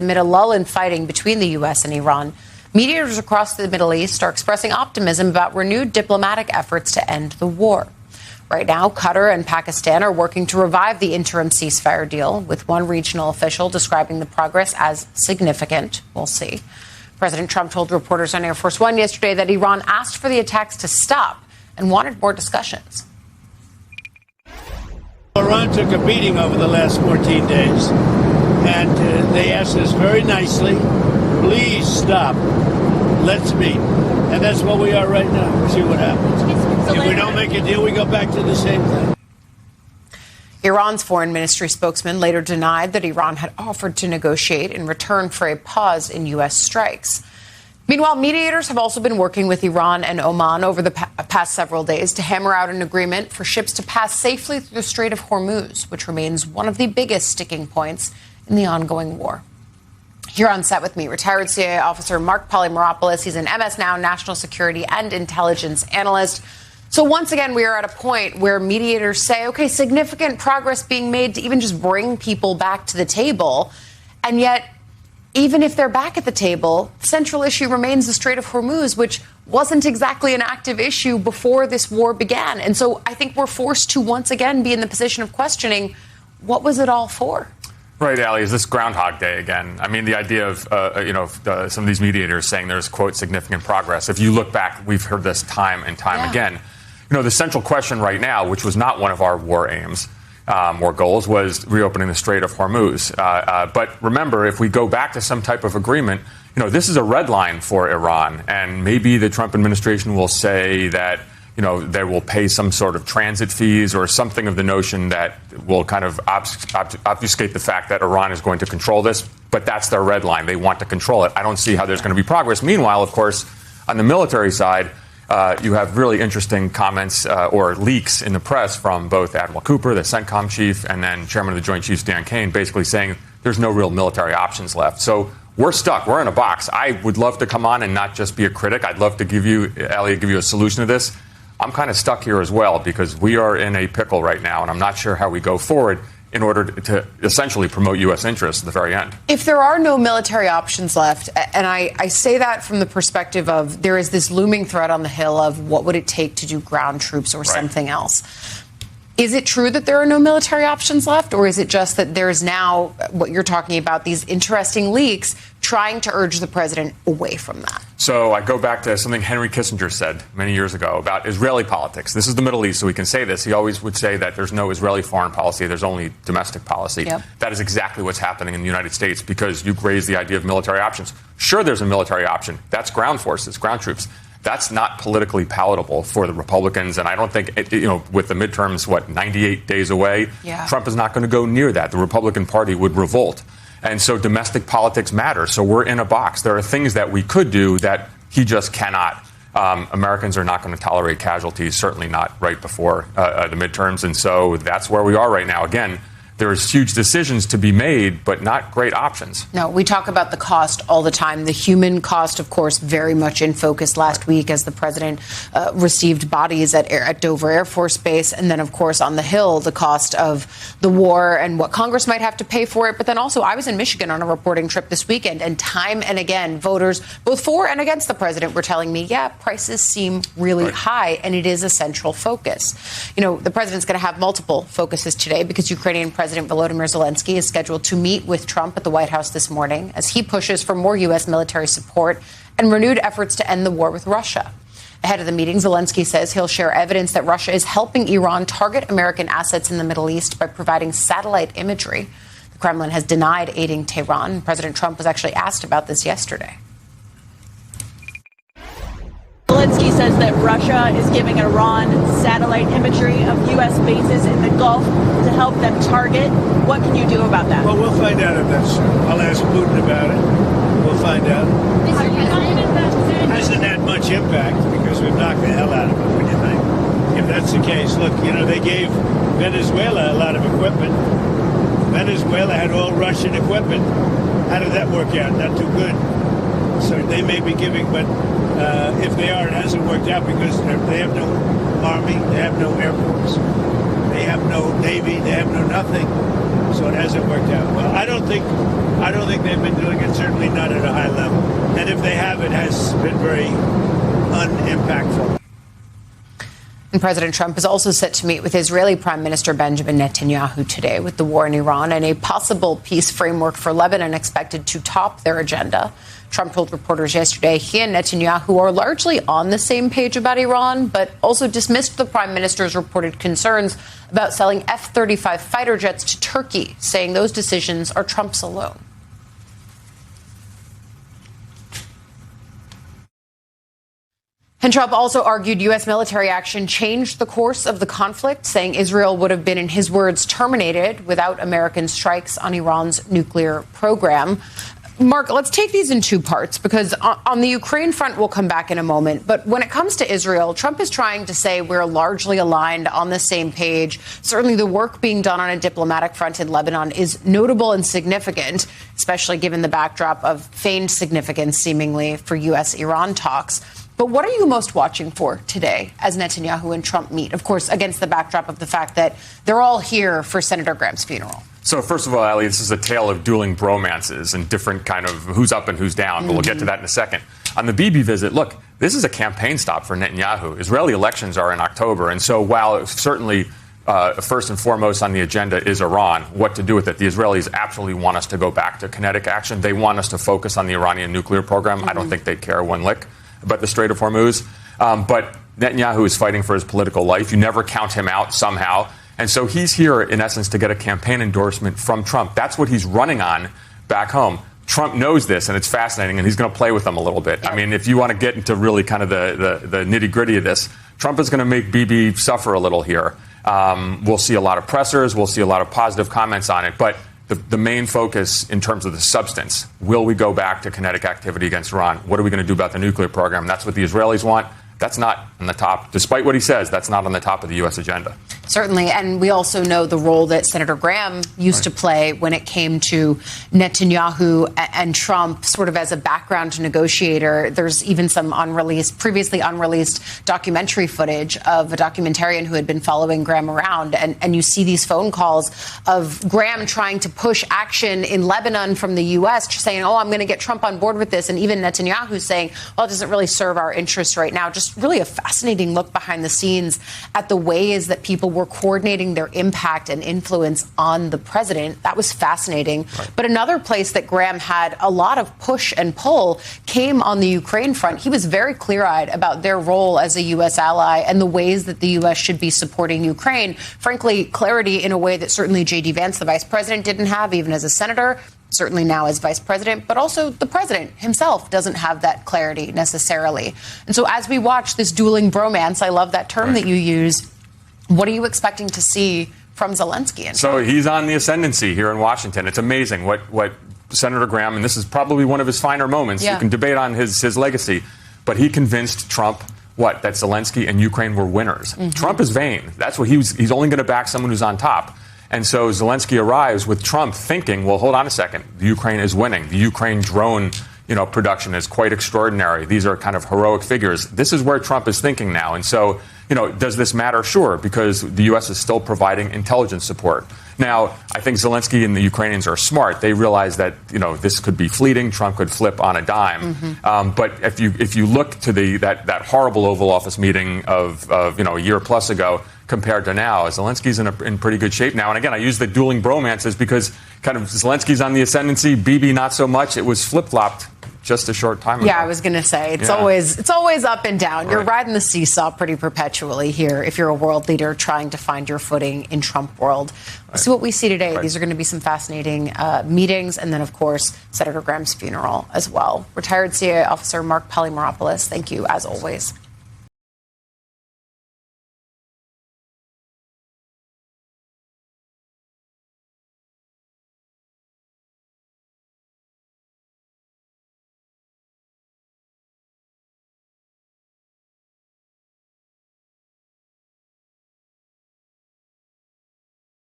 Amid a lull in fighting between the U.S. and Iran, mediators across the Middle East are expressing optimism about renewed diplomatic efforts to end the war. Right now, Qatar and Pakistan are working to revive the interim ceasefire deal, with one regional official describing the progress as significant. We'll see. President Trump told reporters on Air Force One yesterday that Iran asked for the attacks to stop and wanted more discussions. Iran took a beating over the last 14 days, and they asked us very nicely, please stop, let's meet. And that's what we are right now. We'll see what happens. If we don't make a deal, we go back to the same thing. Iran's foreign ministry spokesman later denied that Iran had offered to negotiate in return for a pause in U.S. strikes. Meanwhile, mediators have also been working with Iran and Oman over the past several days to hammer out an agreement for ships to pass safely through the Strait of Hormuz, which remains one of the biggest sticking points in the ongoing war. Here on set with me, retired CIA officer Mark Polymeropoulos. He's an MS Now national security and intelligence analyst. So once again, we are at a point where mediators say, OK, significant progress being made to even just bring people back to the table. And yet, even if they're back at the table, the central issue remains the Strait of Hormuz, which wasn't exactly an active issue before this war began. And so I think we're forced to once again be in the position of questioning, what was it all for? Right, Ali, is this Groundhog Day again? I mean, the idea of, some of these mediators saying there's, quote, significant progress. If you look back, we've heard this time and time again. You know, the central question right now, which was not one of our war aims, or goals, was reopening the Strait of Hormuz. But remember, if we go back to some type of agreement, you know, this is a red line for Iran. And maybe the Trump administration will say that, you know, they will pay some sort of transit fees or something of the notion that will kind of obfuscate the fact that Iran is going to control this. But that's their red line. They want to control it. I don't see how there's going to be progress. Meanwhile, of course, on the military side, you have really interesting comments or leaks in the press from both Admiral Cooper, the CENTCOM chief, and then Chairman of the Joint Chiefs, Dan Kane, basically saying there's no real military options left. So we're stuck. We're in a box. I would love to come on and not just be a critic. I'd love to give you, Elliot, give you a solution to this. I'm kind of stuck here as well because we are in a pickle right now, and I'm not sure how we go forward in order to essentially promote U.S. interests at the very end. If there are no military options left, and I say that from the perspective of there is this looming threat on the Hill of what would it take to do ground troops or something else. Is it true that there are no military options left, or is it just that there's now what you're talking about, these interesting leaks trying to urge the president away from that? So I go back to something Henry Kissinger said many years ago about Israeli politics. This is the Middle East, so we can say this. He always would say that there's no Israeli foreign policy, there's only domestic policy. Yep. That is exactly what's happening in the United States because you raised the idea of military options. Sure, there's a military option. That's ground forces, ground troops. That's not politically palatable for the Republicans. And I don't think, with the midterms, 98 days away, Trump is not going to go near that. The Republican Party would revolt. And so domestic politics matter. So we're in a box. There are things that we could do that he just cannot. Americans are not going to tolerate casualties, certainly not right before the midterms. And so that's where we are right now. Again, there's huge decisions to be made, but not great options. No, we talk about the cost all the time. The human cost, of course, very much in focus last week as the president received bodies at Dover Air Force Base. And then, of course, on the Hill, the cost of the war and what Congress might have to pay for it. But then also, I was in Michigan on a reporting trip this weekend, and time and again, voters, both for and against the president, were telling me, prices seem really high, and it is a central focus. The president's going to have multiple focuses today because Ukrainian President Volodymyr Zelensky is scheduled to meet with Trump at the White House this morning as he pushes for more U.S. military support and renewed efforts to end the war with Russia. Ahead of the meeting, Zelensky says he'll share evidence that Russia is helping Iran target American assets in the Middle East by providing satellite imagery. The Kremlin has denied aiding Tehran. President Trump was actually asked about this yesterday. Zelensky says that Russia is giving Iran satellite imagery of U.S. bases in the Gulf to help them target. What can you do about that? Well, we'll find out if that's true. I'll ask Putin about it. We'll find out. Hasn't had much impact because we've knocked the hell out of it, what do you think? If that's the case, look, they gave Venezuela a lot of equipment. Venezuela had all Russian equipment. How did that work out? Not too good. So they may be giving, but if they are, it hasn't worked out because they have no army, they have no air force, they have no navy, they have no nothing. So it hasn't worked out well. I don't think they've been doing it, certainly not at a high level. And if they have, it has been very unimpactful. And President Trump is also set to meet with Israeli Prime Minister Benjamin Netanyahu today, with the war in Iran and a possible peace framework for Lebanon expected to top their agenda. Trump told reporters yesterday he and Netanyahu are largely on the same page about Iran, but also dismissed the prime minister's reported concerns about selling F-35 fighter jets to Turkey, saying those decisions are Trump's alone. And Trump also argued U.S. military action changed the course of the conflict, saying Israel would have been, in his words, terminated without American strikes on Iran's nuclear program. Mark, let's take these in two parts, because on the Ukraine front, we'll come back in a moment. But when it comes to Israel, Trump is trying to say we're largely aligned on the same page. Certainly the work being done on a diplomatic front in Lebanon is notable and significant, especially given the backdrop of feigned significance, seemingly, for U.S.-Iran talks. But what are you most watching for today as Netanyahu and Trump meet? Of course, against the backdrop of the fact that they're all here for Senator Graham's funeral. So first of all, Ali, this is a tale of dueling bromances and different kind of who's up and who's down. But we'll get to that in a second. On the Bibi visit, look, this is a campaign stop for Netanyahu. Israeli elections are in October. And so while certainly first and foremost on the agenda is Iran, what to do with it, the Israelis absolutely want us to go back to kinetic action. They want us to focus on the Iranian nuclear program. I don't think they care one lick about the Strait of Hormuz. But Netanyahu is fighting for his political life. You never count him out somehow. And so he's here, in essence, to get a campaign endorsement from Trump. That's what he's running on back home. Trump knows this, and it's fascinating, and he's going to play with them a little bit. I mean, if you want to get into really kind of the nitty-gritty of this, Trump is going to make Bibi suffer a little here. We'll see a lot of pressers. We'll see a lot of positive comments on it. But the main focus in terms of the substance, will we go back to kinetic activity against Iran? What are we going to do about the nuclear program? That's what the Israelis want. That's not on the top. Despite what he says, that's not on the top of the U.S. agenda. Certainly. And we also know the role that Senator Graham used to play when it came to Netanyahu and Trump, sort of as a background negotiator. There's even some previously unreleased documentary footage of a documentarian who had been following Graham around. And you see these phone calls of Graham trying to push action in Lebanon from the U.S., saying, I'm going to get Trump on board with this. And even Netanyahu saying, it doesn't really serve our interests right now. Just really a fascinating look behind the scenes at the ways that people were coordinating their impact and influence on the president. That was fascinating. Right. But another place that Graham had a lot of push and pull came on the Ukraine front. He was very clear-eyed about their role as a U.S. ally and the ways that the U.S. should be supporting Ukraine. Frankly, clarity in a way that certainly J.D. Vance, the vice president, didn't have, even as a senator. Certainly now as vice president, but also the president himself doesn't have that clarity necessarily. And so as we watch this dueling bromance, I love that term that you use, what are you expecting to see from Zelensky? So he's on the ascendancy here in Washington. It's amazing what Senator Graham, and this is probably one of his finer moments, you can debate on his legacy, but he convinced Trump that Zelensky and Ukraine were winners. Trump is vain. That's what he's only going to back someone who's on top. And so Zelensky arrives with Trump thinking, well, hold on a second. The Ukraine is winning. The Ukraine drone, production is quite extraordinary. These are kind of heroic figures. This is where Trump is thinking now. And so, does this matter? Sure, because the U.S. is still providing intelligence support. Now, I think Zelensky and the Ukrainians are smart. They realize that, this could be fleeting. Trump could flip on a dime. But if you look to that horrible Oval Office meeting of a year plus ago compared to now, Zelensky's in pretty good shape now. And again, I use the dueling bromances because kind of Zelensky's on the ascendancy, Bibi not so much. It was flip-flopped just a short time ago. Yeah, I was going to say, it's always up and down. Right. You're riding the seesaw pretty perpetually here if you're a world leader trying to find your footing in Trump world. Right. So what we see today, these are going to be some fascinating meetings, and then, of course, Senator Graham's funeral as well. Retired CIA Officer Mark Polymeropoulos, thank you, as always.